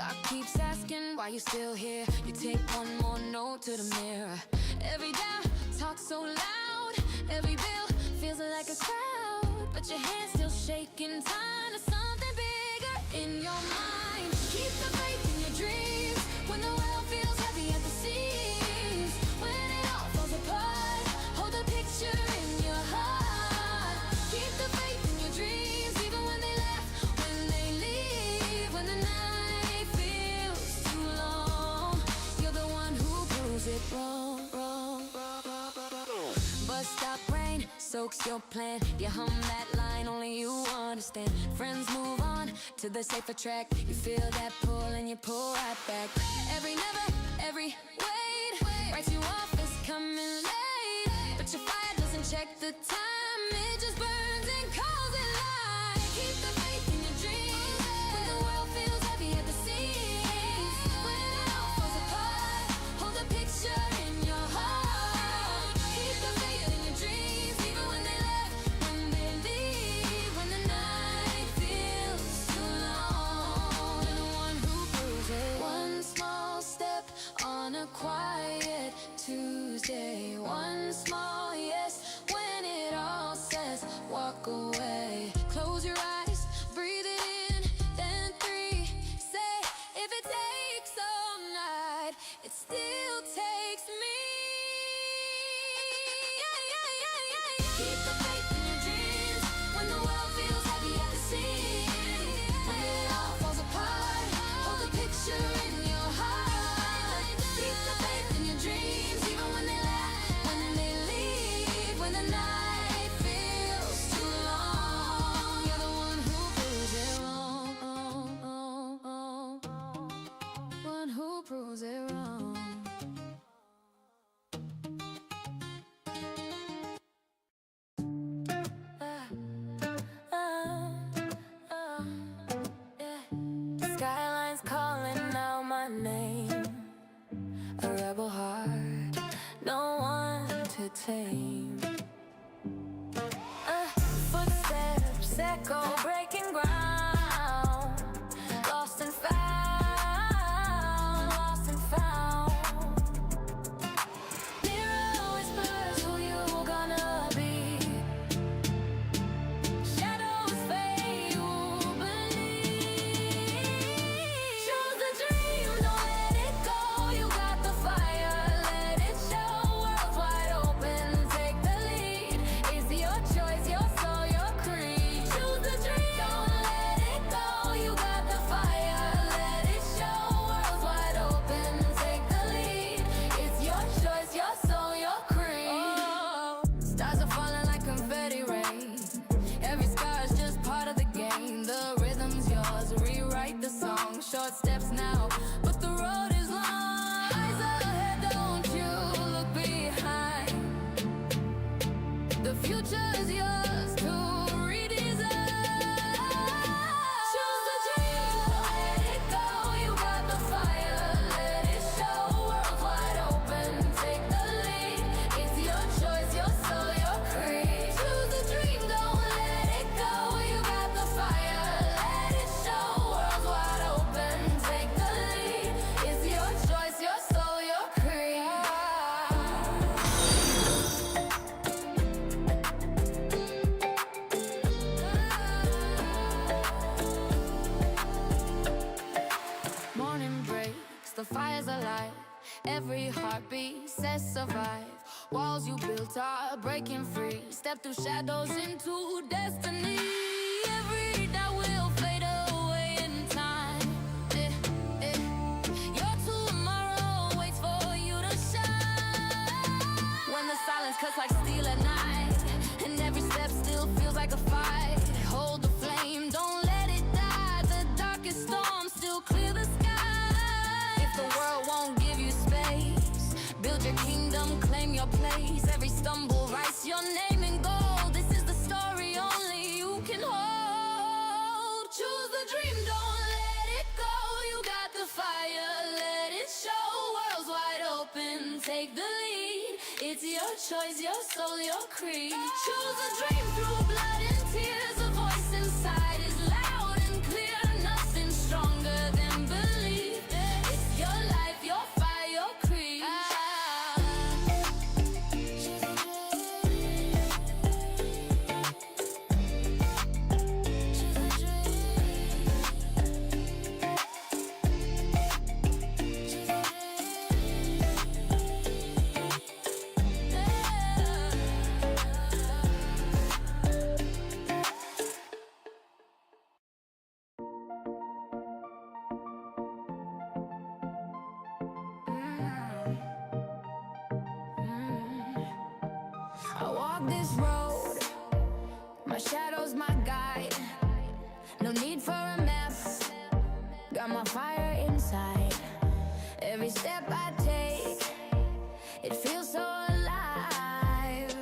Clock keeps asking why you're still here. You take one more note to the mirror. Every doubt talks so loud. Every bill feels like a crowd, but your hand's still shaking. Time to something bigger in your mind. Keep the faith in your dreams when the world feels heavy at the seams. When it all falls apart, hold the picture in your heart. Keep the faith in your dreams, even when they laugh, when they leave, when the night feels too long. You're the one who proves it wrong, wrong, wrong, wrong, wrong. Bus stop rain soaks your plan. You hum that line only you understand. Friends move on to the safer track. You feel that pull and you pull right back. Every never, every wait writes you off as coming late. But your fire doesn't check the time. It just burns and calls it light. Keep the faith in your dreams when the world feels heavy at the seams. When it all falls apart, hold the picture in your heart. Keep the faith in your dreams, even when they left, when they leave, when the night feels too long. You're the one who proves it. One small step on a quiet Tuesday. One small yes when it all says walk away. Close your eyes, breathe it in, then 3. Say, if it takes all night, it still takes me. Keep the faith in your dreams when the world feels heavy at the seams. When it all falls apart, hold the picture in your heart. Keep the faith in your dreams, even when they laugh, when they leave, when the night feels too long. You're the one who proves it wrong, one who proves it wrong. Skyline's calling out my name. A rebel heart, no one to tame. Footsteps echo, breaking ground. Lost and found, lost and found. Mirror whispers who you gonna be. Shadows fade, you believe. Choose the dream, don't let it go. You got the fire, let it show. World's wide open, take the lead. It's your choice, your soul, your creed. Choose the dream, don't let it go. You got the fire, let it show. World's wide open, take the lead. It's your choice, your soul, your creed. Oh, stars are falling like confetti rain. Every scar is just part of the game. The rhythm's yours, rewrite the song. Short steps now, but the road is long. Eyes ahead, don't you look behind. The future is yours to redesign. Choose the dream, let it go. You got the fire, let it show. World's wide open, take the lead. It's your choice, your soul, your creed. Choose the dream, don't let it go. You got the fire, let it show. World's wide open, take the lead. It's your choice, your soul, your creed. Morning breaks, the fire's alive. Every heartbeat says survive. Walls you built are breaking free. Step through shadows into destiny. Every doubt will fade away in time. Your tomorrow waits for you to shine. When the silence cuts like steel at night, and every step still feels like a fight. Hold the flame, don't let it die. The darkest storms still clear the sky. If the world won't give you space, build your kingdom, claim your place. Every stumble writes your name in gold. This is the story only you can hold. Choose the dream, don't let it go. You got the fire, let it show. World's wide open, take the lead. It's your choice, your soul, your creed. Choose a dream through blood and tears. A voice inside is loud and clear. Nothing stronger than belief. walk this road, my shadow's my guide. No need for a map, got my fire inside. Every step I take, it feels so alive.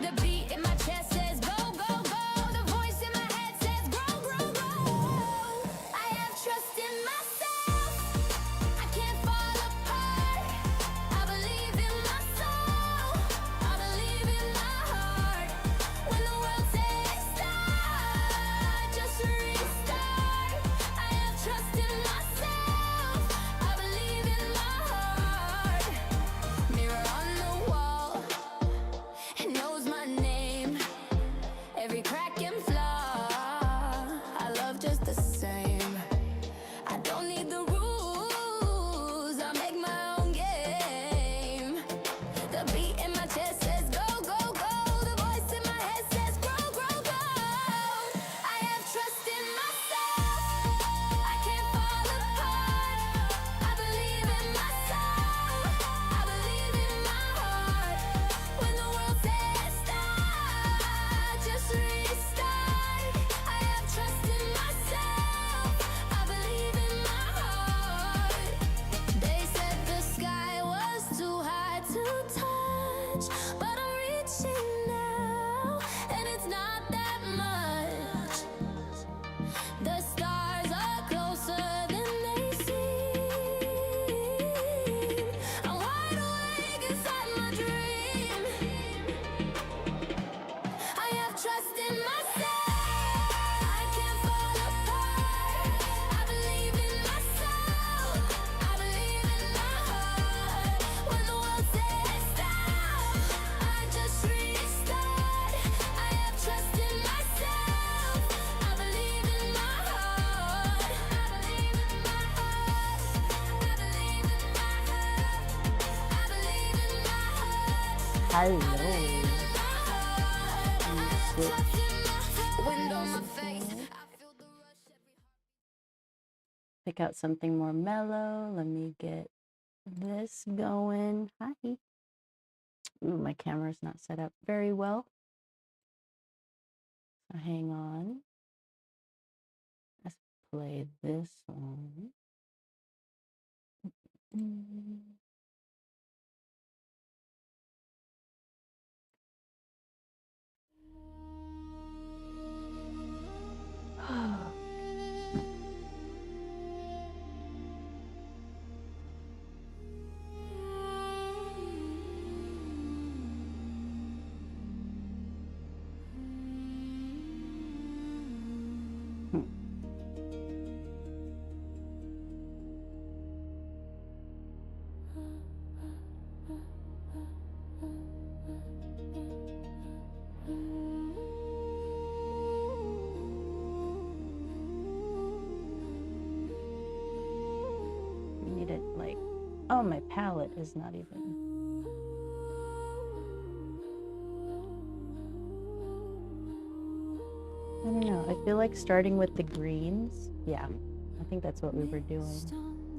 The beat in my chest says go, go, go. The voice in my head says grow, grow, grow. I have trust in myself, I can't fall apart. I believe in my soul, I believe in my heart. When the world says stop, just restart. I have trust in myself, I believe in my heart. Mirror on the wall, it knows my name. Every crack and flaw, I love just the same. I don't need the rules, I make my own game. The beat in my chest says go, go, go. The voice in my head says grow, grow, grow. I have trust in myself, I can't fall apart. I believe in my soul, I believe in my heart. When the world says stop, just restart. I have trust in myself, I believe in my heart. They said the sky was too high to touch, but I'm reaching now, and it's not that much. The stars are closer than they seem. I'm wide awake inside my dream. I have trust in myself, I can't fall apart. I believe in myself, I believe in my heart. When the world says stop, I just restart. I have trust in myself, I believe in my heart. I believe in my heart, I believe in my heart. I believe in my heart. Hello. Wind on my face, I feel the rush every Pick out something more mellow. Let me get this going. Hi. Ooh, my camera's not set up very well. So hang on. Let's play this one. We need it like, oh, my palette is not even. I don't know. I feel like starting with the greens. Yeah, I think that's what we were doing.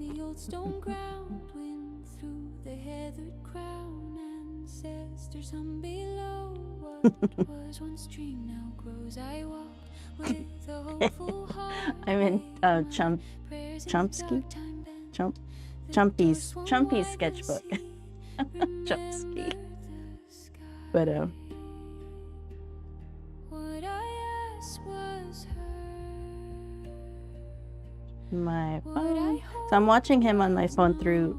the old stone ground, wind through the heathered crown, ancestors hum below. What was once dream now grows. I walk with a hopeful heart. I'm in Chumpy's sketchbook. Chumpsky. But what I asked was my phone. So I'm watching him on my phone through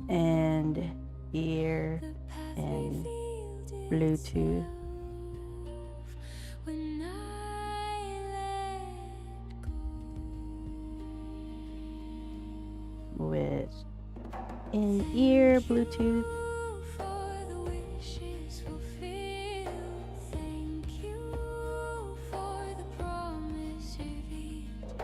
and ear and Bluetooth. when I let go. With in-ear Bluetooth. For the wishes fulfilled. Thank you for the promise revealed.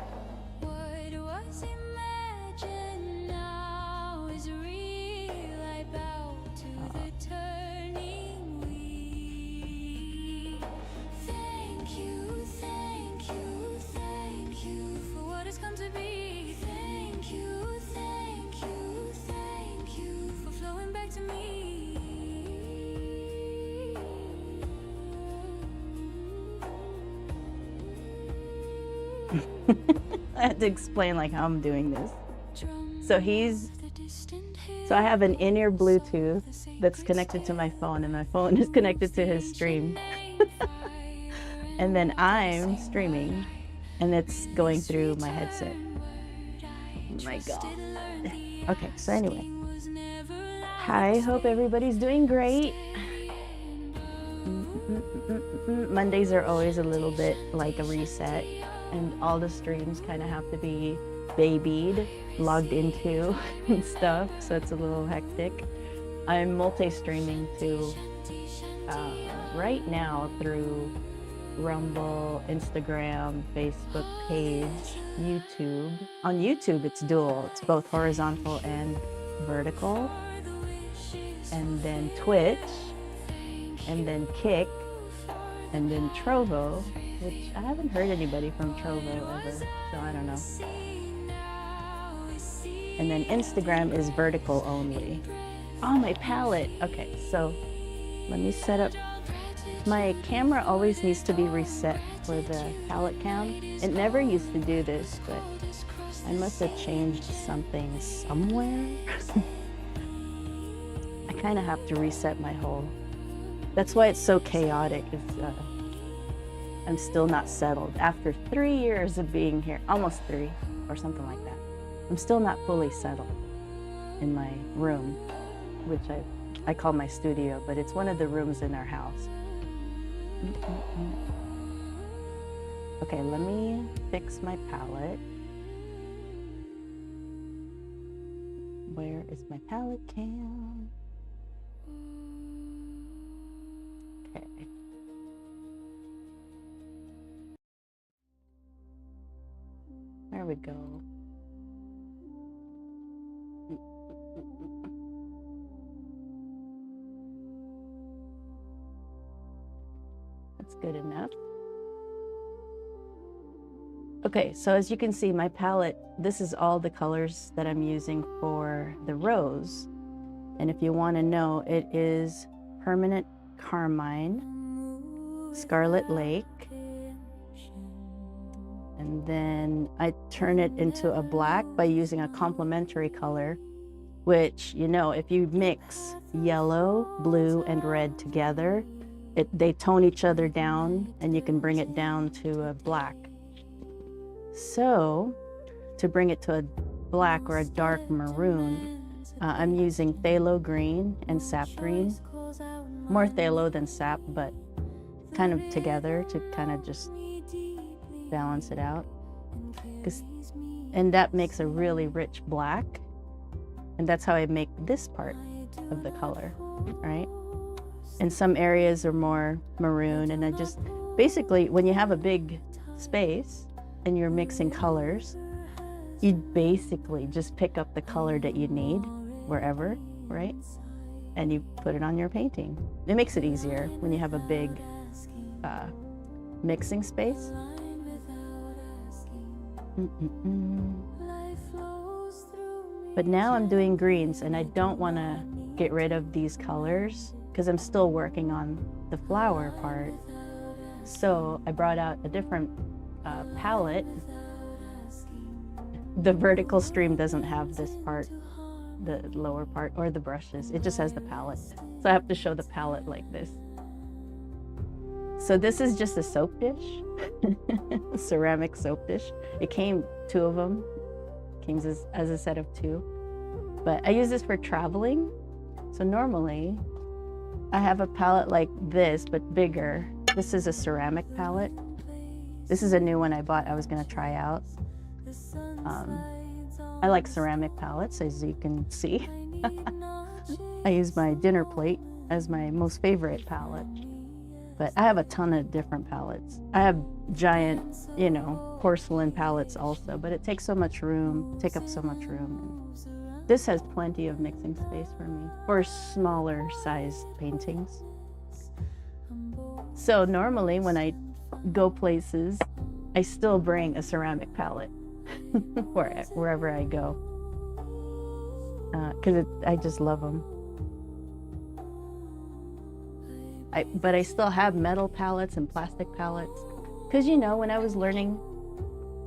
What was imagined now is real. I bow to the turning wheel. Thank you, thank you, thank you for what has come to be. Thank you, thank you, thank you for flowing back to me. I had to explain like how I'm doing this. So so I have an in-ear Bluetooth that's connected to my phone, and my phone is connected to his stream. And then I'm streaming, and it's going through my headset. Oh my God. Okay, so anyway. I hope everybody's doing great. Mondays are always a little bit like a reset, and all the streams kind of have to be babied, logged into and stuff, so it's a little hectic. I'm multi-streaming too right now through Rumble, Instagram, Facebook page, YouTube. On YouTube it's dual, it's both horizontal and vertical, and then Twitch, and then Kick, and then Trovo, which I haven't heard anybody from Trovo ever, so I don't know. And then Instagram is vertical only. Oh, my palette. Okay, so let me set up. My camera always needs to be reset for the palette cam. It never used to do this, but I must have changed something somewhere. I kind of have to reset my whole. That's why it's so chaotic. I'm still not settled. After 3 years of being here, almost 3 or something like that, I'm still not fully settled in my room, which I call my studio, but it's one of the rooms in our house. Okay, let me fix my palette. Where is my palette cam? Okay. There we go. That's good enough. Okay, so as you can see, my palette, this is all the colors that I'm using for the rose. And if you want to know, it is Permanent Carmine, Scarlet Lake, and then I turn it into a black by using a complementary color, which, you know, if you mix yellow, blue, and red together, they tone each other down, and you can bring it down to a black. So to bring it to a black or a dark maroon, I'm using phthalo green and sap green. More phthalo than sap, but kind of together to kind of just balance it out. And that makes a really rich black. And that's how I make this part of the color, right? And some areas are more maroon, and I just, basically, when you have a big space and you're mixing colors, you basically just pick up the color that you need wherever, right? And you put it on your painting. It makes it easier when you have a big mixing space. But now I'm doing greens, and I don't want to get rid of these colors because I'm still working on the flower part. So I brought out a different palette. The vertical stream doesn't have this part, the lower part, or the brushes. It just has the palette. So I have to show the palette like this. So this is just a soap dish, a ceramic soap dish. It came 2 of them, came as a set of 2. But I use this for traveling. So normally I have a palette like this, but bigger. This is a ceramic palette. This is a new one I bought, I was gonna try out. I like ceramic palettes, as you can see. I use my dinner plate as my most favorite palette. But I have a ton of different palettes. I have giant, you know, porcelain palettes also, but it takes so much room, take up so much room. And this has plenty of mixing space for me, for smaller sized paintings. So normally when I go places, I still bring a ceramic palette wherever I go, because I just love them. But I still have metal palettes and plastic palettes, because, you know, when I was learning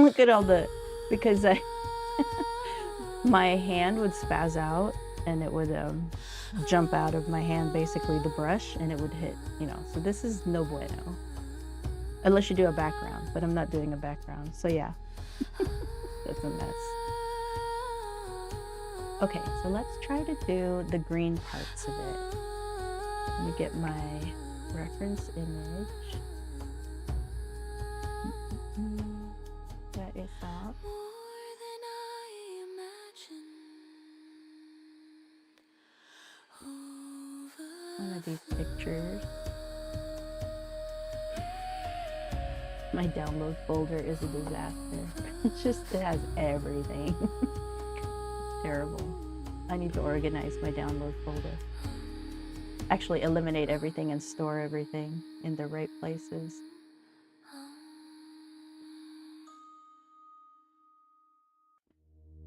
Look at all the, because my hand would spaz out and it would jump out of my hand, basically the brush, and it would hit, you know. So this is no bueno. Unless you do a background, but I'm not doing a background. So yeah, that's a mess. Okay, so let's try to do the green parts of it. Let me get my reference image. That is up. One of these pictures. My download folder is a disaster. It has everything. It's terrible. I need to organize my download folder. Actually, eliminate everything and store everything in the right places.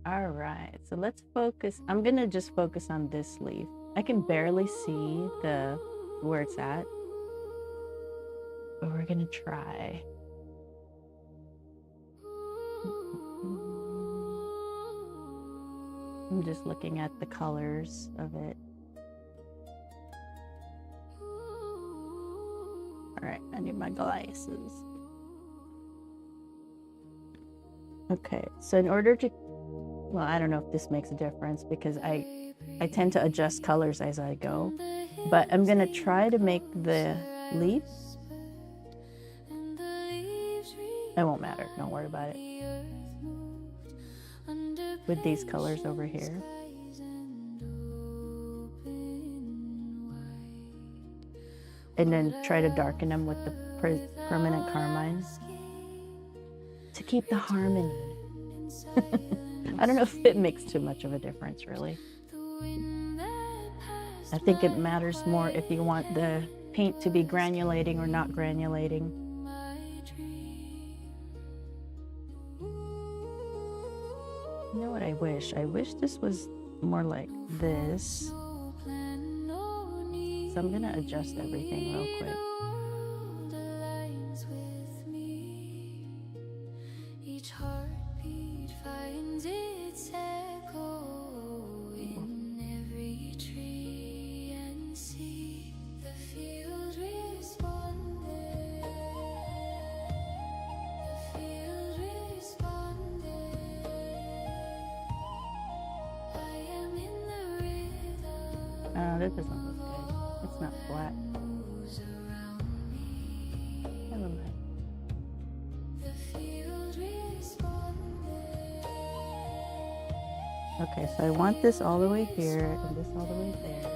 All right, so let's focus. I'm gonna just focus on this leaf. I can barely see where it's at, but we're gonna try. I'm just looking at the colors of it. All right, I need my glasses. Okay, so in order to, well, I don't know if this makes a difference because I tend to adjust colors as I go, but I'm gonna try to make the leaf. It won't matter, don't worry about it. With these colors over here. And then try to darken them with the permanent carmine to keep the harmony. I don't know if it makes too much of a difference, really. I think it matters more if you want the paint to be granulating or not granulating. You know what I wish? I wish this was more like this. So I'm gonna adjust everything real quick. Oh, that doesn't look good. It's not flat. Never mind. Okay, so I want this all the way here and this all the way there.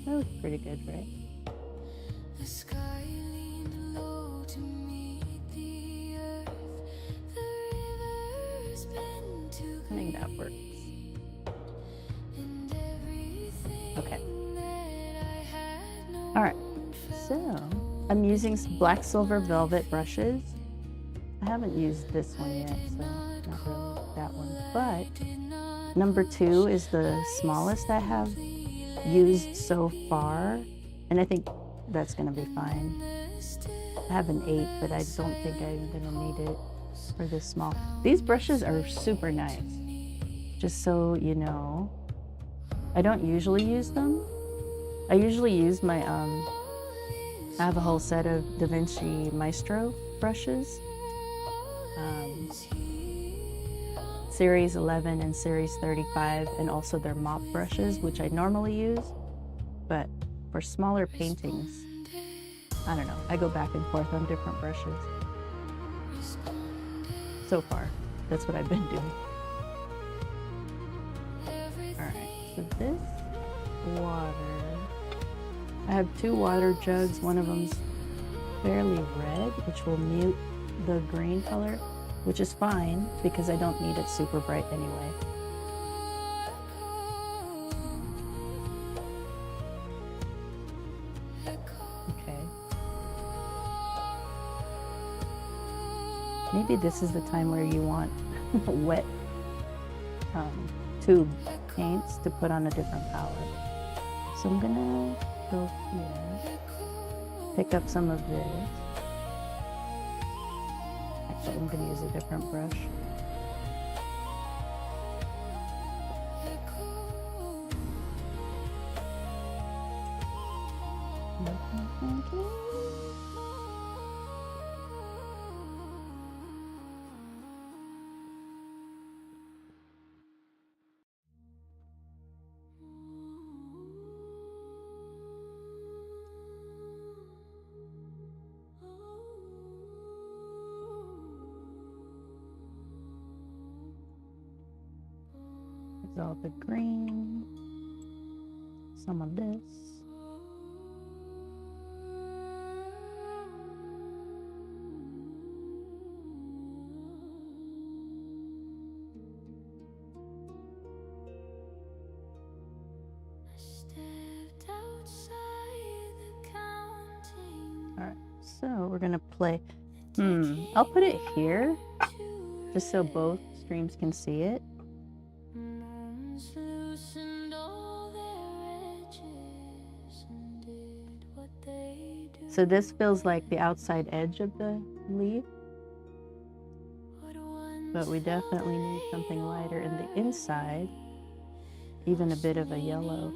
That looks pretty good, right? I think that works. Okay. All right. So I'm using black silver velvet brushes. I haven't used this one yet, so not really that one. But number 2 is the smallest I have used so far, and I think that's gonna be fine. I have an 8, but I don't think I'm gonna need it for this small. These brushes are super nice. Just so you know, I don't usually use them. I usually use my, I have a whole set of Da Vinci Maestro brushes. Series 11 and Series 35, and also their mop brushes, which I normally use. But for smaller paintings, I don't know, I go back and forth on different brushes. So far, that's what I've been doing. So this water, I have 2 water jugs. One of them's fairly red, which will mute the green color, which is fine because I don't need it super bright anyway. Okay. Maybe this is the time where you want a wet tube paints to put on a different palette. So I'm gonna go here, pick up some of this. Actually, I'm gonna use a different brush. There's all the green, some of this. All right, so we're gonna play. I'll put it here just so both streams can see it. So this feels like the outside edge of the leaf, but we definitely need something lighter in the inside, even a bit of a yellow.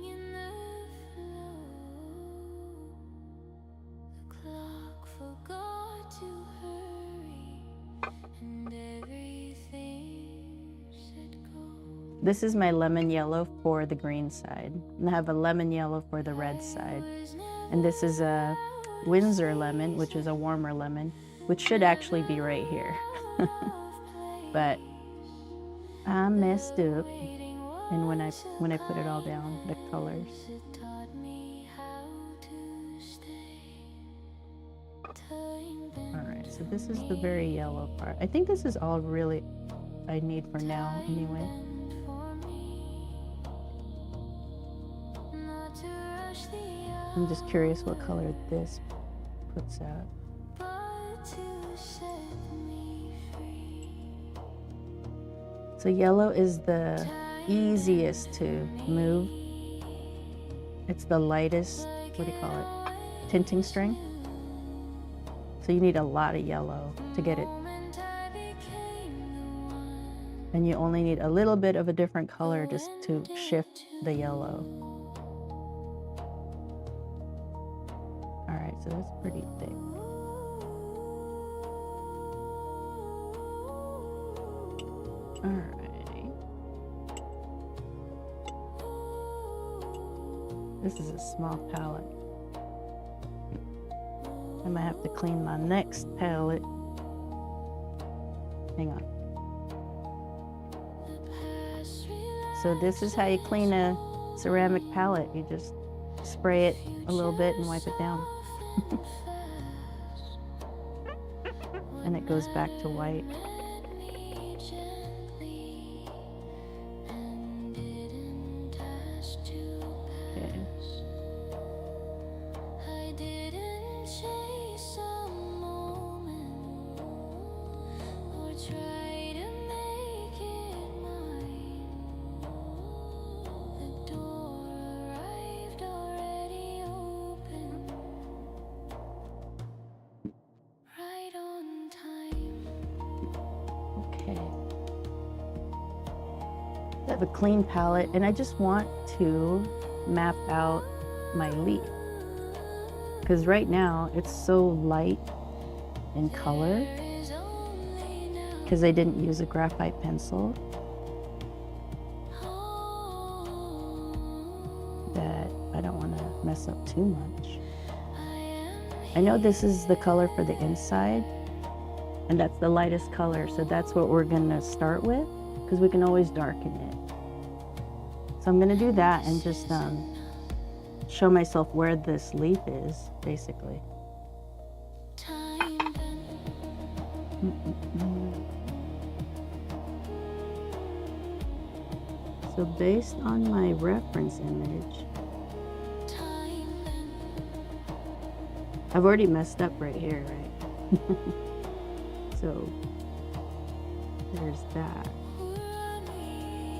This is my lemon yellow for the green side, and I have a lemon yellow for the red side. And this is a Windsor lemon, which is a warmer lemon, which should actually be right here. But I messed up, and when I put it all down, the colors. All right, so this is the very yellow part. I think this is all really I need for now anyway. I'm just curious what color this puts out. So yellow is the easiest to move. It's the lightest, what do you call it? Tinting string. So you need a lot of yellow to get it. And you only need a little bit of a different color just to shift the yellow. So that's pretty thick. Alrighty. This is a small palette. I might have to clean my next palette. Hang on. So this is how you clean a ceramic palette. You just spray it a little bit and wipe it down. And it goes back to white. Okay. I have a clean palette, and I just want to map out my leaf, because right now it's so light in color because I didn't use a graphite pencil that I don't want to mess up too much. I know this is the color for the inside, and that's the lightest color, so that's what we're gonna start with, because we can always darken it. So I'm gonna do that and just show myself where this leaf is, basically. So based on my reference image, I've already messed up right here, right? So there's that.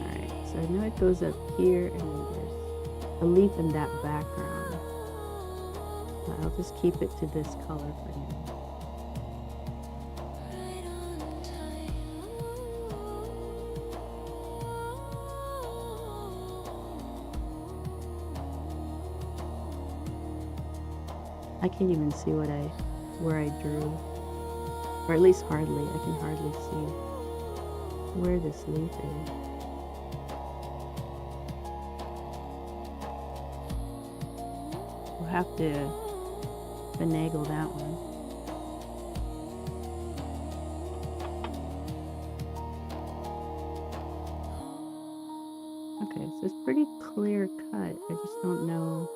Alright, So I know it goes up here and then there's a leaf in that background. But I'll just keep it to this color for now. I can't even see where I drew, or at least hardly. I can hardly see where this leaf is. We'll have to finagle that one. Okay, so it's pretty clear cut. I just don't know.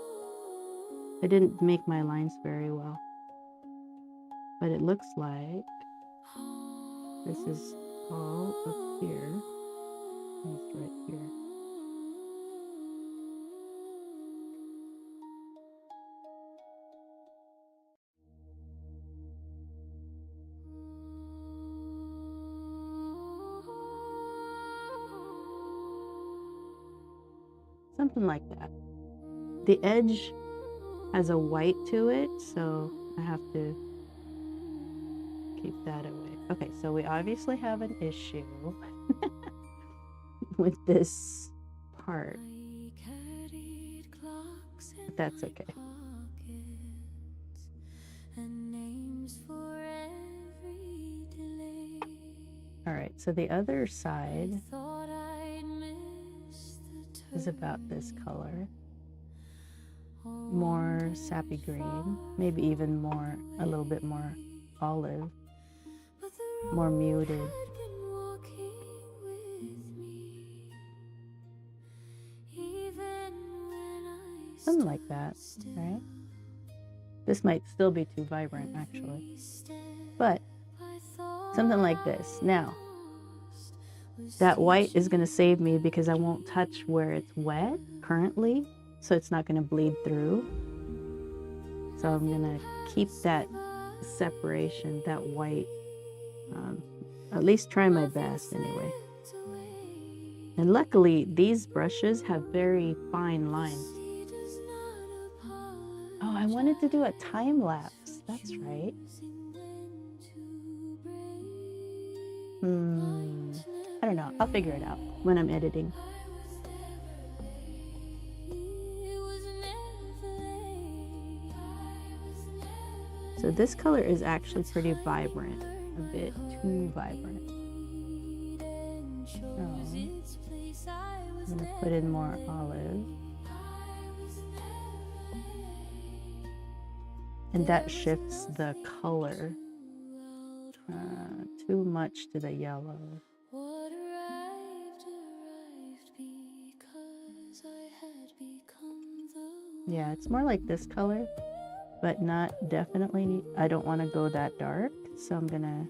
I didn't make my lines very well. But it looks like this is all up here. And it's right here. Something like that. The edge has a white to it, so I have to keep that away. Okay, so we obviously have an issue with this part. But that's okay. All right, so the other side is about this color. More sappy green, maybe even more, a little bit more olive, more muted. Something like that, right? This might still be too vibrant, actually. But something like this. Now, that white is going to save me because I won't touch where it's wet currently, so it's not going to bleed through. So I'm going to keep that separation, that white, at least try my best anyway. And luckily, these brushes have very fine lines. Oh, I wanted to do a time lapse. That's right. I don't know. I'll figure it out when I'm editing. So this color is actually pretty vibrant, a bit too vibrant. So I'm going to put in more olive. And that shifts the color too much to the yellow. Yeah, it's more like this color, but not definitely. I don't want to go that dark, so I'm gonna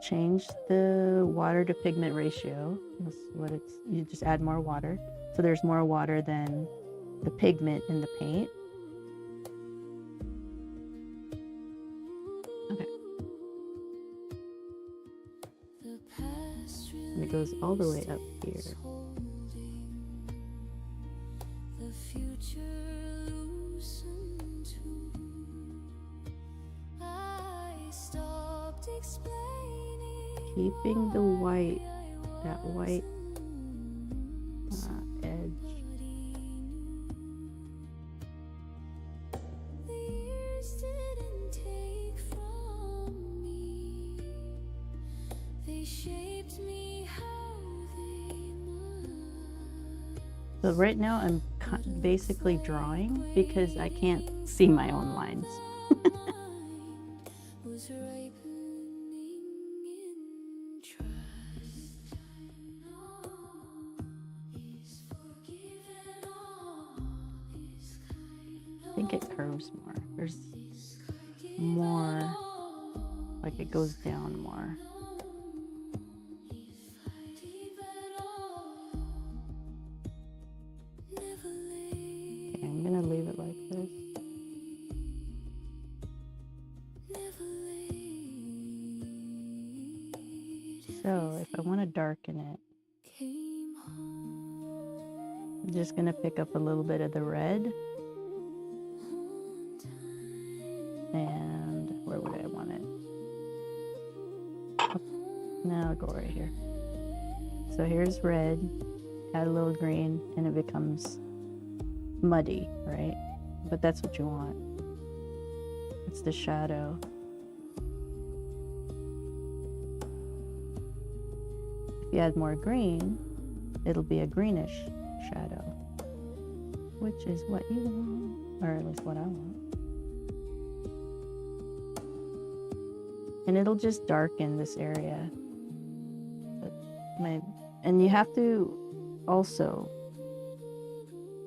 change the water to pigment ratio. That's what it's. You just add more water, so there's more water than the pigment in the paint. Okay. And it goes all the way up here. Keeping the white, that white edge. So right now I'm basically drawing because I can't see my own lines. I think it curves more. There's more, like it goes down more. Okay, I'm gonna leave it like this. So if I want to darken it, I'm just gonna pick up a little bit of the red. And where would I want it? Oh, now I'll go right here. So here's red, add a little green, and it becomes muddy, right? But that's what you want. It's the shadow. If you add more green, it'll be a greenish shadow, which is what you want, or at least what I want. And it'll just darken this area. And you have to also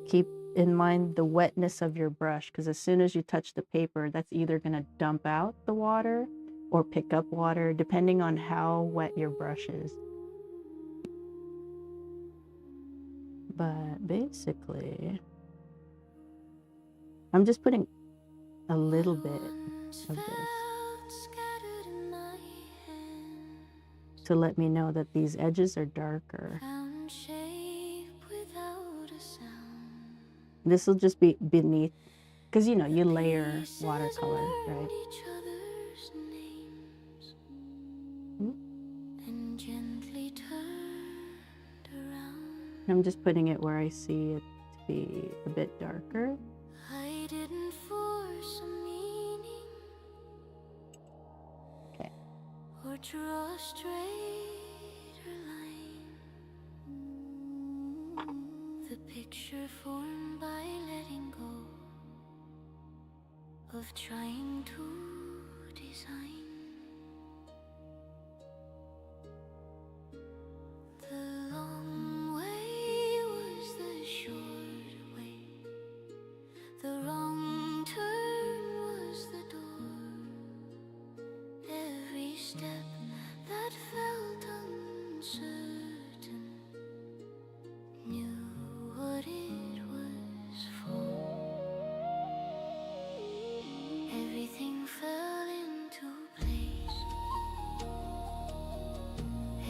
keep in mind the wetness of your brush, because as soon as you touch the paper, that's either going to dump out the water or pick up water, depending on how wet your brush is. But basically, I'm just putting a little bit of this to let me know that these edges are darker. This will just be beneath, because you know, you layer watercolor, right? I'm just putting it where I see it to be a bit darker. I didn't force a meaning. Okay. Or draw a straighter line. The picture formed by letting go of trying to design. The long way was the short way. The wrong turn was the door. Every step that felt uncertain knew what it was for. Everything fell into place.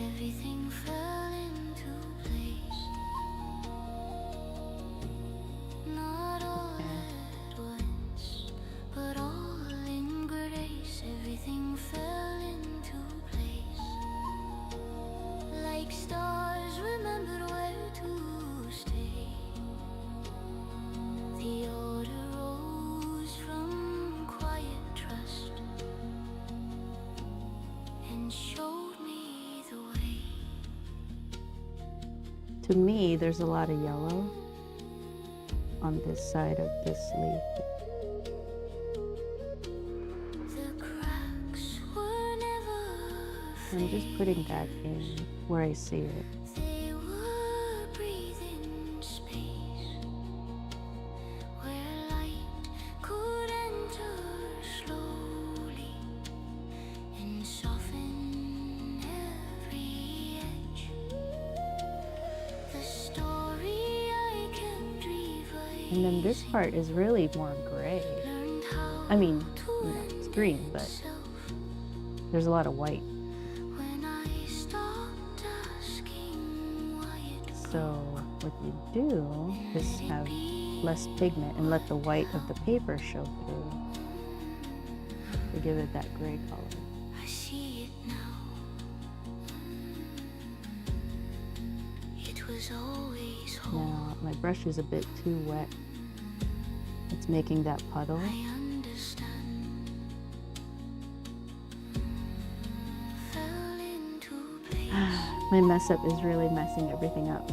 Everything fell into place. Not all at once, but all in grace. Everything fell into place. Like stars remembered where to stay. The order rose from quiet trust and showed me the way. To me, there's a lot of yellow on this side of this leaf. The cracks were never I'm just putting that in where I see it. They were breathing space where light could enter slowly and soften every edge. The story I kept reviving. And then this part is really more gray. Learned how I mean, to you know, let it's green, but myself there's a lot of white. when I stopped asking why it So what you do is have less pigment and let the white of the paper show through to give it that gray color. I see it now. It was always whole. Now my brush is a bit too wet. It's making that puddle. I understand. Fell into place. My mess up is really messing everything up.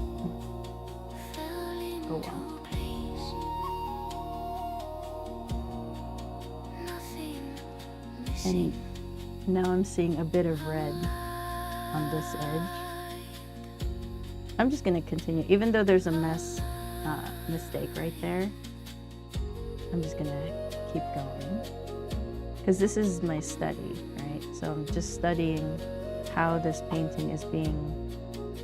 Fell into wow. place. Nothing missing. And now I'm seeing a bit of red on this edge. I'm just going to continue, even though there's a mistake right there. I'm just going to keep going because this is my study, right? So I'm just studying how this painting is being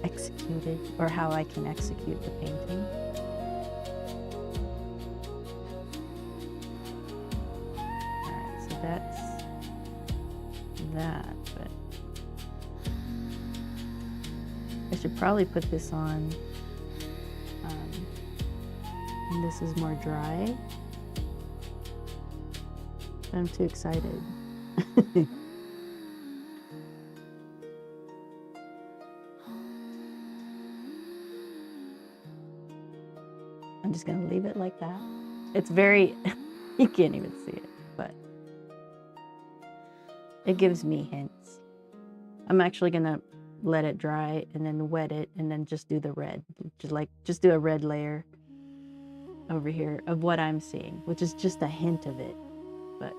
executed, or how I can execute the painting. Alright, so that's that, but I should probably put this on, and this is more dry. I'm too excited. I'm just gonna leave it like that. It's very, you can't even see it, but it gives me hints. I'm actually gonna let it dry and then wet it and then just do the red. Just do a red layer over here of what I'm seeing, which is just a hint of it, but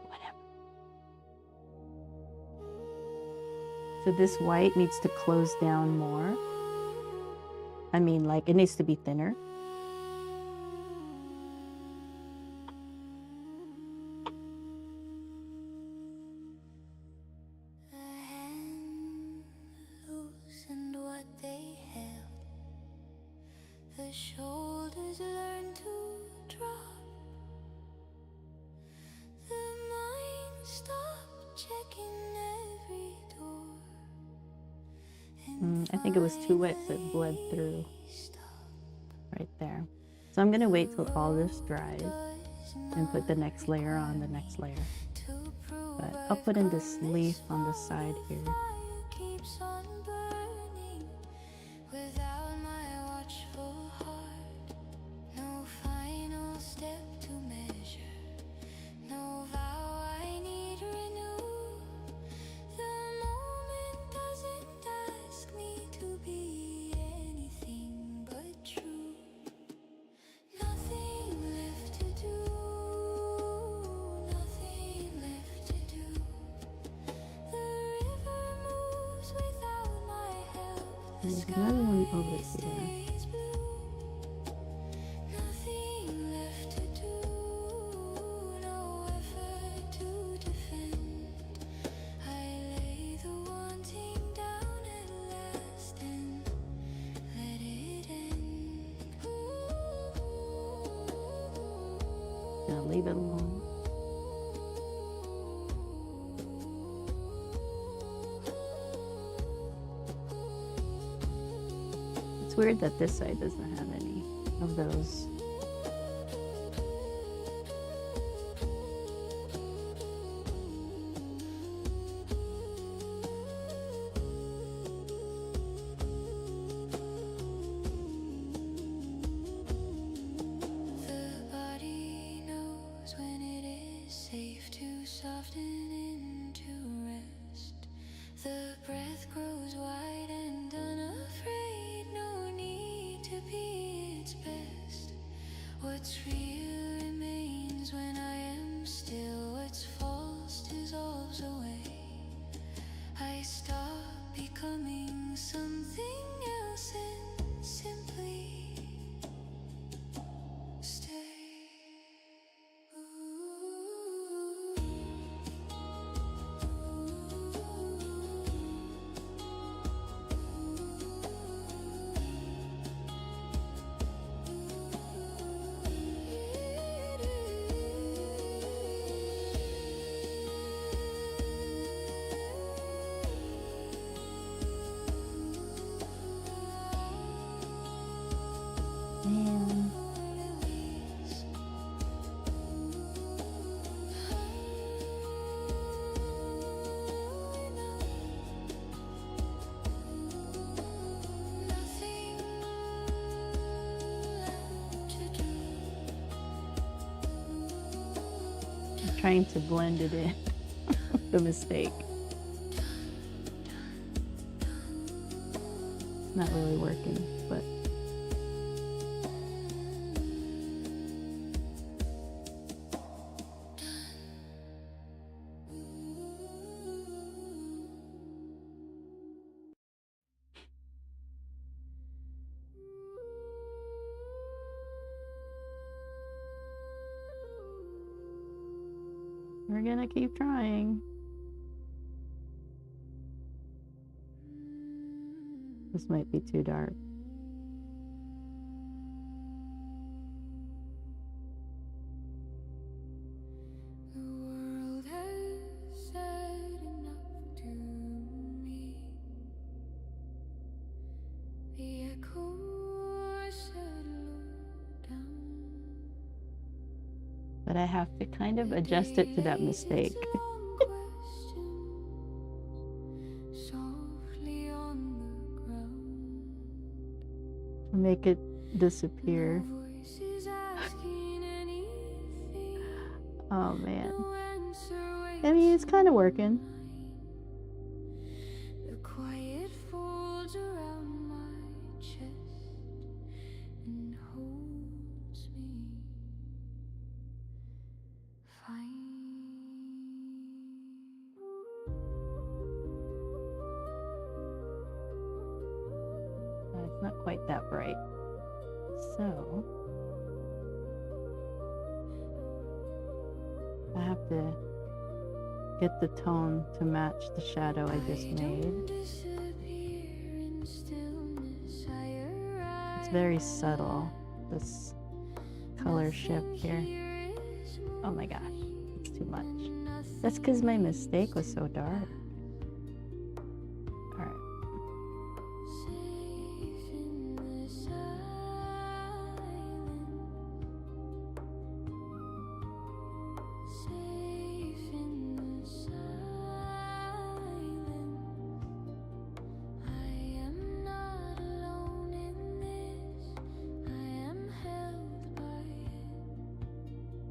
whatever. So this white needs to close down more. I mean, like, it needs to be thinner. The shoulders learn to drop. The mind stop checking every door. I think it was too wet, so it bled through right there. So I'm gonna wait till all this dries and put the next layer on the next layer. But I'll put in this leaf on the side here. There's another one over here. Gonna leave it alone. It's weird that this side doesn't have any of those. What's real remains when I am still. What's false dissolves away. I stop becoming something else and simply stay. Man. I'm trying to blend it in. The mistake. Not really working, but we're gonna keep trying. This might be too dark. The world has said enough to me. but I have to kind of adjust it to that mistake. Make it disappear. Oh man. I mean, it's kind of working. The quiet folds around my chest and holds me fine. It's not quite that bright. So I have to get the tone to match the shadow I just made. It's very subtle, this color shift here. Oh my gosh, it's too much. That's because my mistake was so dark. All right.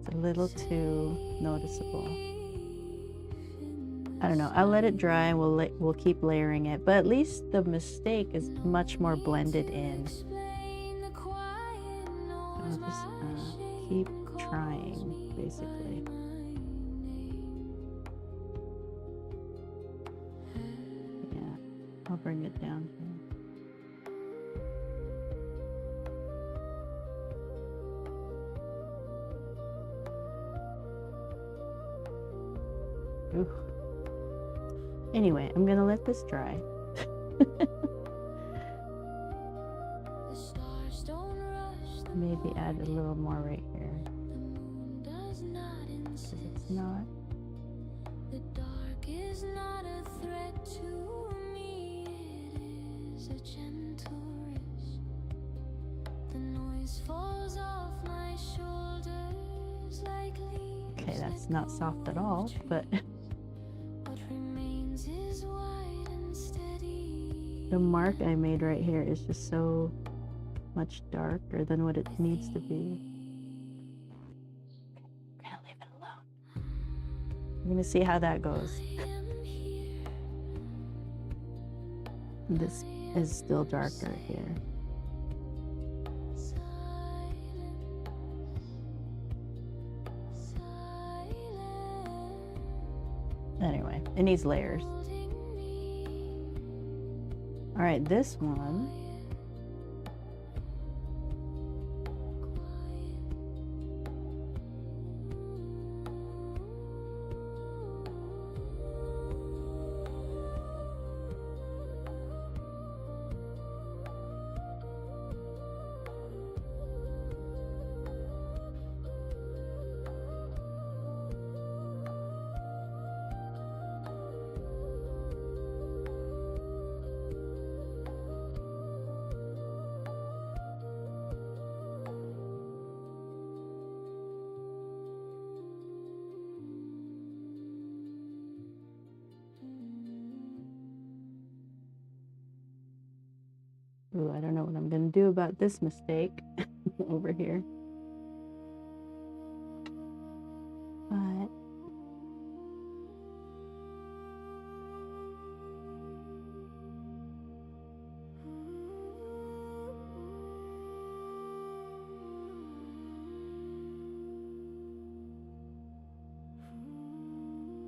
A little too noticeable. I don't know. I'll let it dry. We'll keep layering it, but at least the mistake is much more blended in. I'll just keep trying, basically. Yeah, I'll bring it down here. Ooh. Anyway, I'm gonna let this dry. Maybe add a little more right here. Because it's not. The dark is not a threat to me, it is a gentle wrist. The noise falls off my shoulders like leaves. Okay, that's not soft at all, but the mark I made right here is just so much darker than what it needs to be. I'm gonna leave it alone. I'm gonna see how that goes. This is still darker here. Anyway, it needs layers. All right, this one. Ooh, I don't know what I'm gonna do about this mistake over here. But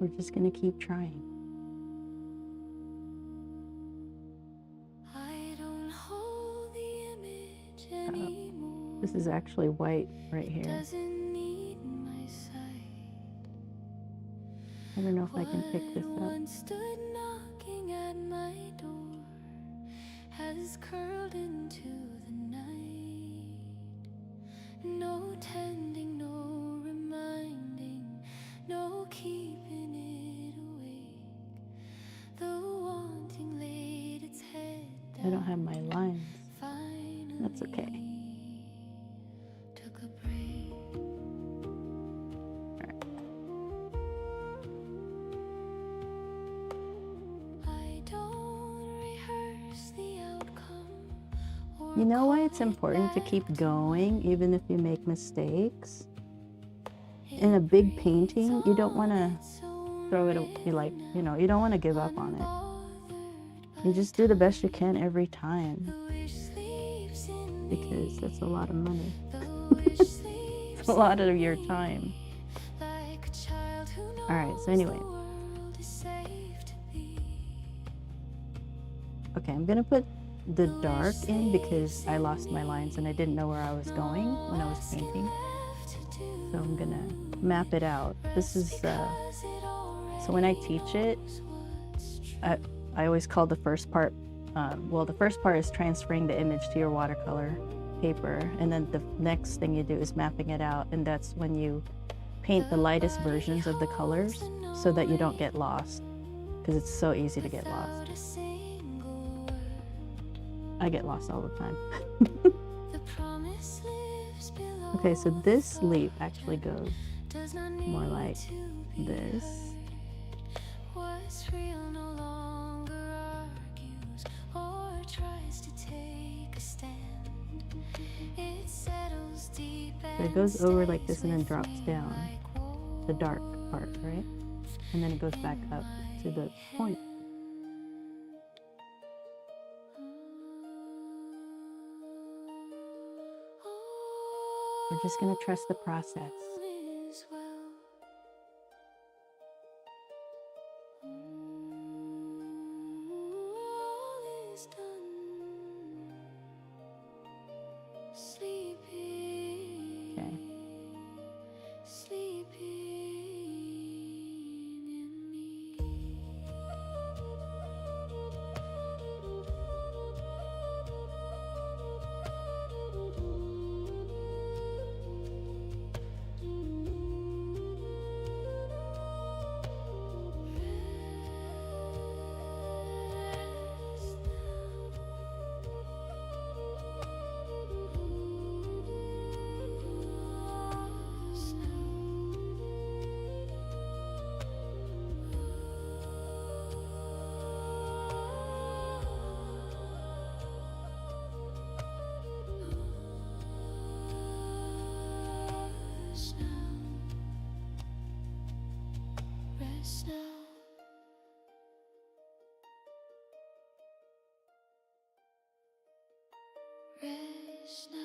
we're just gonna keep trying. This is actually white right here. I don't know if I can pick this up. Stood knocking at my door, has curled into the night. No tending, no reminding, no keeping it awake. The wanting laid its head down. I don't have my lines. That's okay. You know why it's important to keep going even if you make mistakes? In a big painting, you don't want to throw it, you don't want to give up on it. You just do the best you can every time, because that's a lot of money. It's a lot of your time. All right, so anyway. Okay, I'm gonna put the dark in because I lost my lines and I didn't know where I was going when I was painting. So I'm gonna map it out. This is, so when I teach it, I always call the first part, well, the first part is transferring the image to your watercolor paper, and then the next thing you do is mapping it out, and that's when you paint the lightest versions of the colors so that you don't get lost, because it's so easy to get lost. I get lost all the time. Okay, so this leaf actually goes more like this. So it goes over like this and then drops down, the dark part, right? And then it goes back up to the point. We're just going to trust the process. Okay. Rest now.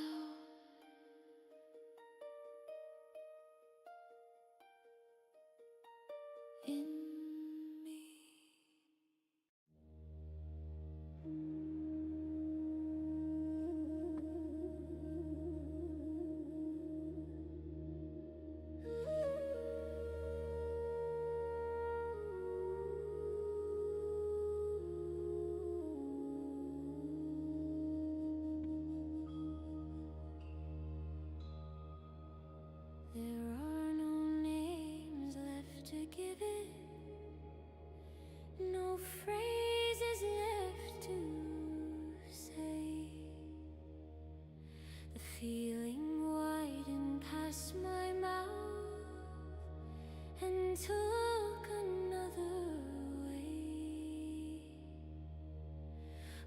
In me. There are no names left to give it, no phrases left to say. The feeling widened past my mouth and took another way.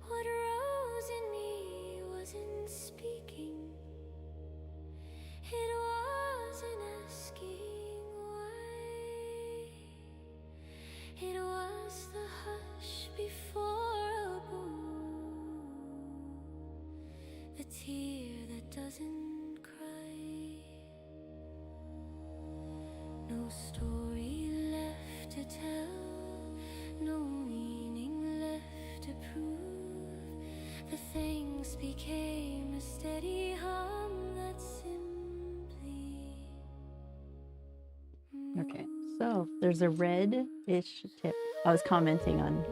What rose in me wasn't speaking. It wasn't asking why. It was the hush before a boom, the tear that doesn't cry. No story left to tell, no meaning left to prove. The things became a steady hum that Okay, so there's a red-ish tip. I was commenting on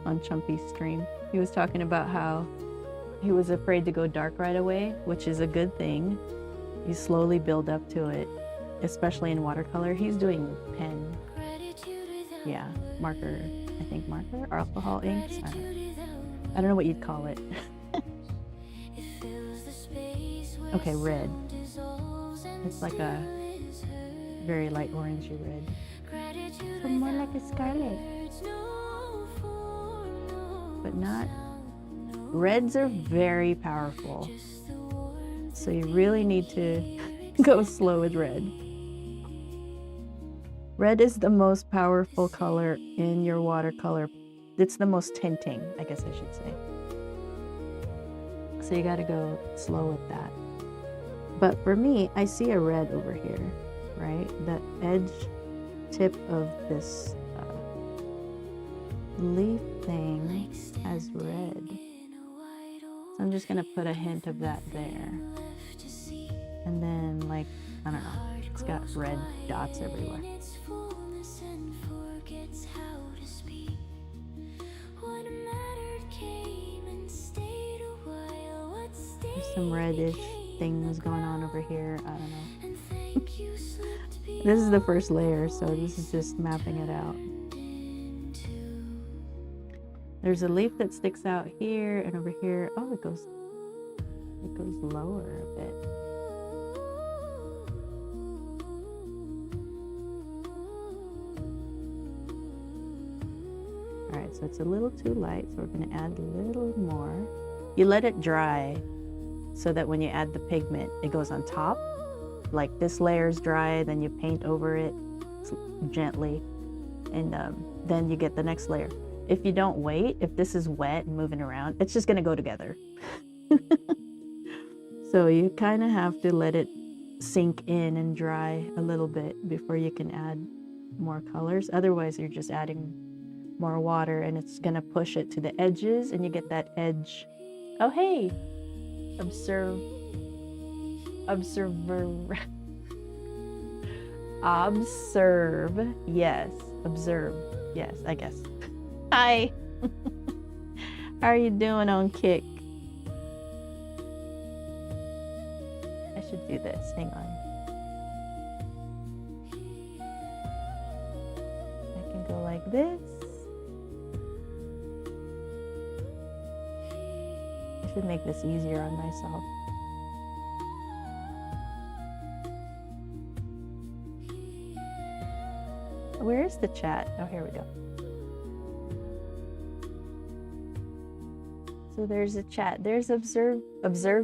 on Chumpy's stream. He was talking about how he was afraid to go dark right away, which is a good thing. You slowly build up to it, especially in watercolor. He's doing pen, yeah, marker, I think marker, or alcohol inks. I don't know what you'd call it. Okay, red. It's like a very light orangey red. So more like a scarlet, but not Reds are very powerful, so you really need to go slow with red. Red is the most powerful color in your watercolor. It's the most tinting, I guess I should say. So you gotta go slow with that. But for me, I see a red over here, right? The edge tip of this leaf thing has red. So I'm just gonna put a hint of that there. And then, like, I don't know, it's got red dots everywhere. There's some reddish things going on over here. I don't know. This is the first layer, so this is just mapping it out. There's a leaf that sticks out here and over here. Oh, it goes lower a bit. All right, so it's a little too light, so we're going to add a little more. You let it dry so that when you add the pigment, it goes on top. Like this layer is dry, then you paint over it gently, and then you get the next layer. If you don't wait, if this is wet and moving around, it's just going to go together. So you kind of have to let it sink in and dry a little bit before you can add more colors. Otherwise, you're just adding more water and it's going to push it to the edges and you get that edge. Oh, hey, observer, yes, observe, yes, I guess. Hi, how are you doing on Kick? I should do this, hang on. I can go like this. I should make this easier on myself. Where is the chat? Oh, here we go. So there's a chat. There's observe,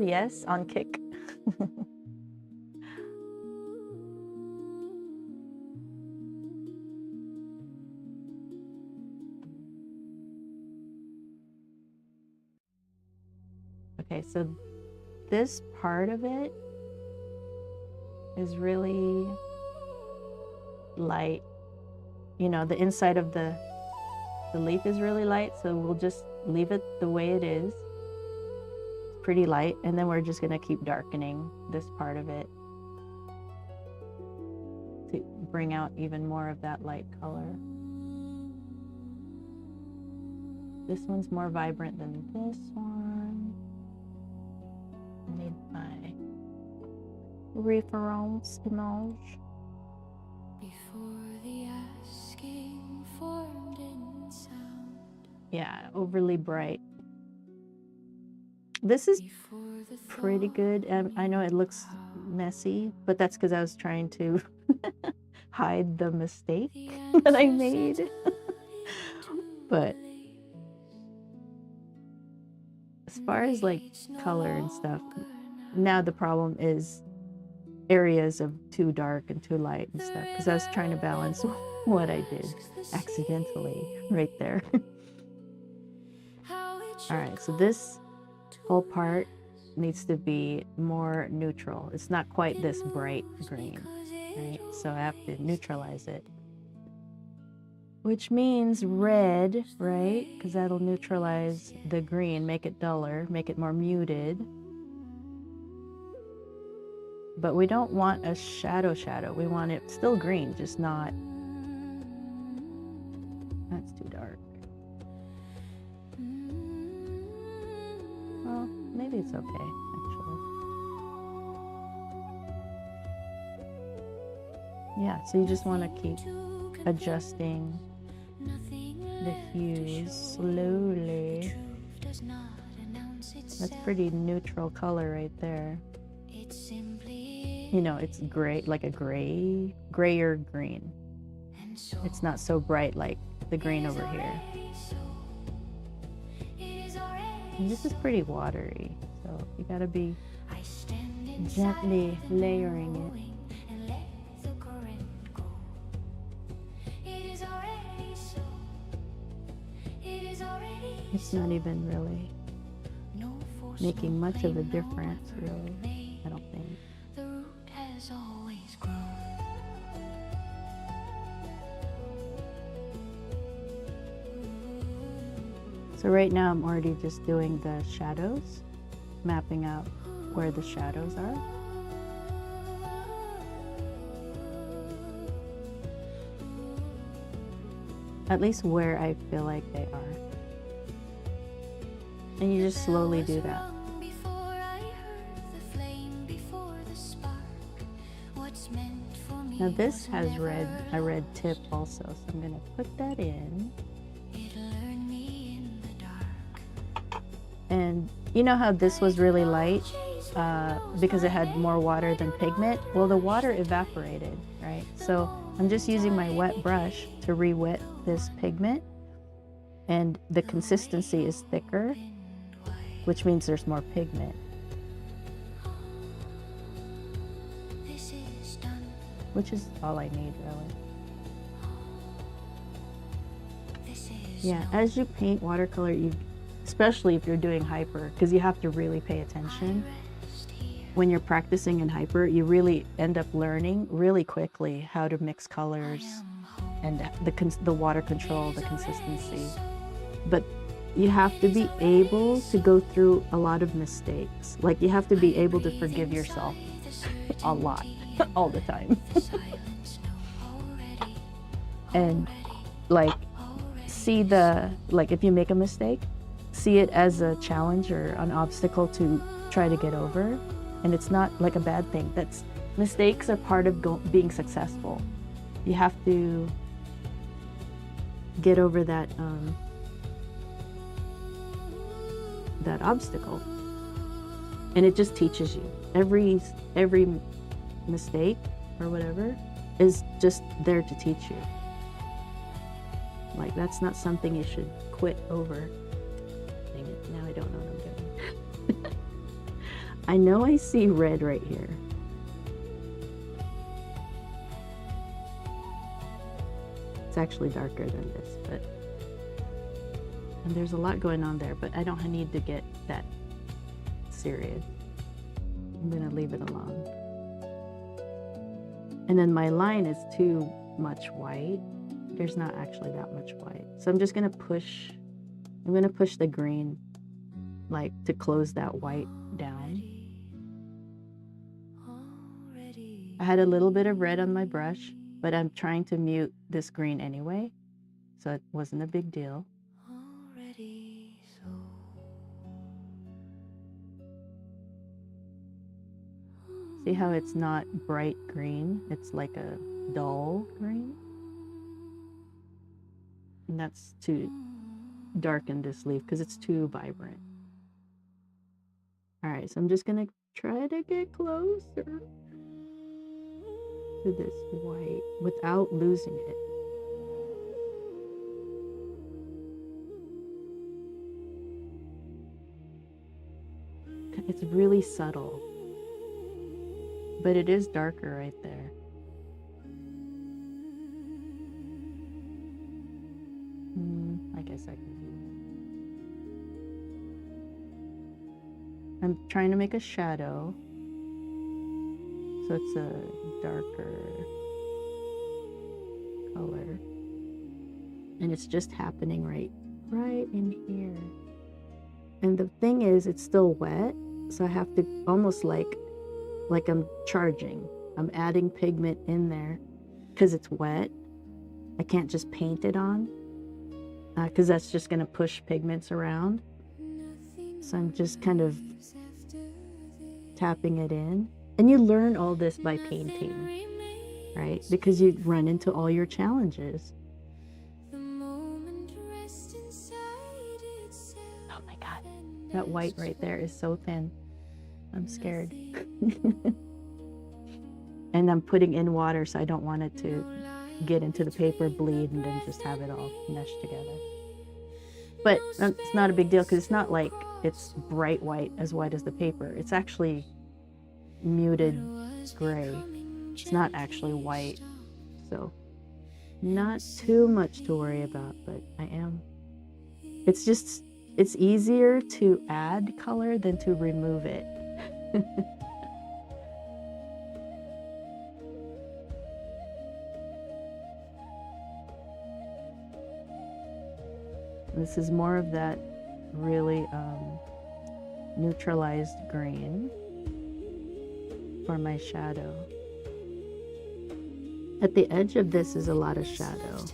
yes, on Kick. Okay, so this part of it is really light. You know, the inside of the leaf is really light, so we'll just leave it the way it is. It's pretty light, and then we're just gonna keep darkening this part of it to bring out even more of that light color. This one's more vibrant than this one. I need my reference image. Before the asking formed in sound. Yeah, overly bright. This is pretty good. I know it looks messy, but that's because I was trying to hide the mistake that I made. But as far as like color and stuff, now the problem is areas of too dark and too light and stuff, because I was trying to balance what I did accidentally right there. All right, so this whole part needs to be more neutral. It's not quite this bright green, right? So I have to neutralize it, which means red, right? Because that'll neutralize the green, make it duller, make it more muted. But we don't want a shadow. We want it still green, just not. That's too dark. Well, maybe it's okay, actually. Yeah, so you just want to keep adjusting the hues slowly. That's pretty neutral color right there. You know, it's gray, like a grayer green. It's not so bright like the green over here. And this is pretty watery, so you gotta be gently layering it. It's not even really making much of a difference, really, I don't think. So right now I'm already just doing the shadows, mapping out where the shadows are. At least where I feel like they are. And you just slowly do that. Now this has a red tip also, so I'm gonna put that in. And you know how this was really light because it had more water than pigment? Well, the water evaporated, right? So I'm just using my wet brush to re-wet this pigment, and the consistency is thicker, which means there's more pigment. Which is all I need, really. Yeah, as you paint watercolor, especially if you're doing hyper, because you have to really pay attention. When you're practicing in hyper, you really end up learning really quickly how to mix colors and the water control, the consistency. But you have to be able to go through a lot of mistakes. Like, you have to be able to forgive yourself a lot, all the time. And like, if you make a mistake, see it as a challenge or an obstacle to try to get over. And it's not like a bad thing. Mistakes are part of being successful. You have to get over that obstacle, and it just teaches you. Every mistake or whatever is just there to teach you. Like, that's not something you should quit over. Dang it, now I don't know what I'm doing. I know I see red right here. It's actually darker than this, and there's a lot going on there, but I don't need to get that serious. I'm gonna leave it alone. And then my line is too much white. There's not actually that much white. So I'm just gonna push the green, like, to close that white down. I had a little bit of red on my brush, but I'm trying to mute this green anyway, so it wasn't a big deal. See how it's not bright green? It's like a dull green. And that's to darken this leaf because it's too vibrant. All right, so I'm just gonna try to get closer to this white without losing it. It's really subtle, but it is darker right there. I guess I can do it. I'm trying to make a shadow, so it's a darker color, and it's just happening right in here. And the thing is, it's still wet, so I have to almost like I'm charging. I'm adding pigment in there because it's wet. I can't just paint it on because that's just going to push pigments around. So I'm just kind of tapping it in. And you learn all this by painting, right? Because you run into all your challenges. Oh my God, that white right there is so thin. I'm scared. And I'm putting in water, so I don't want it to get into the paper, bleed, and then just have it all meshed together. But it's not a big deal because it's not like it's bright white as the paper. It's actually muted gray. It's not actually white. So not too much to worry about, but it's easier to add color than to remove it. This is more of that really neutralized green for my shadow. At the edge of this is a lot of shadow.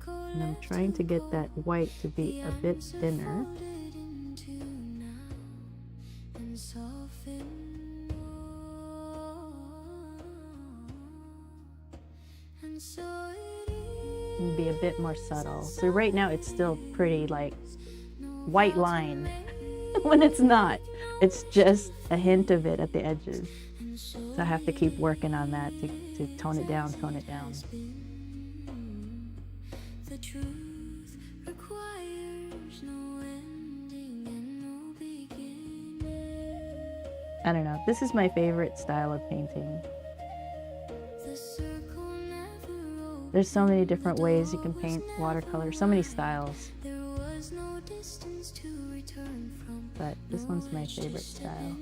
And I'm trying to get that white to be a bit thinner. And be a bit more subtle. So right now it's still pretty like white line when it's not. It's just a hint of it at the edges. So I have to keep working on that to tone it down, tone it down. The truth requires no ending and no beginning. I don't know. This is my favorite style of painting. There's so many different ways you can paint watercolor, so many styles. But this one's my favorite style.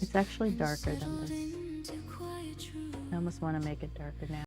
It's actually darker than this. I almost want to make it darker now.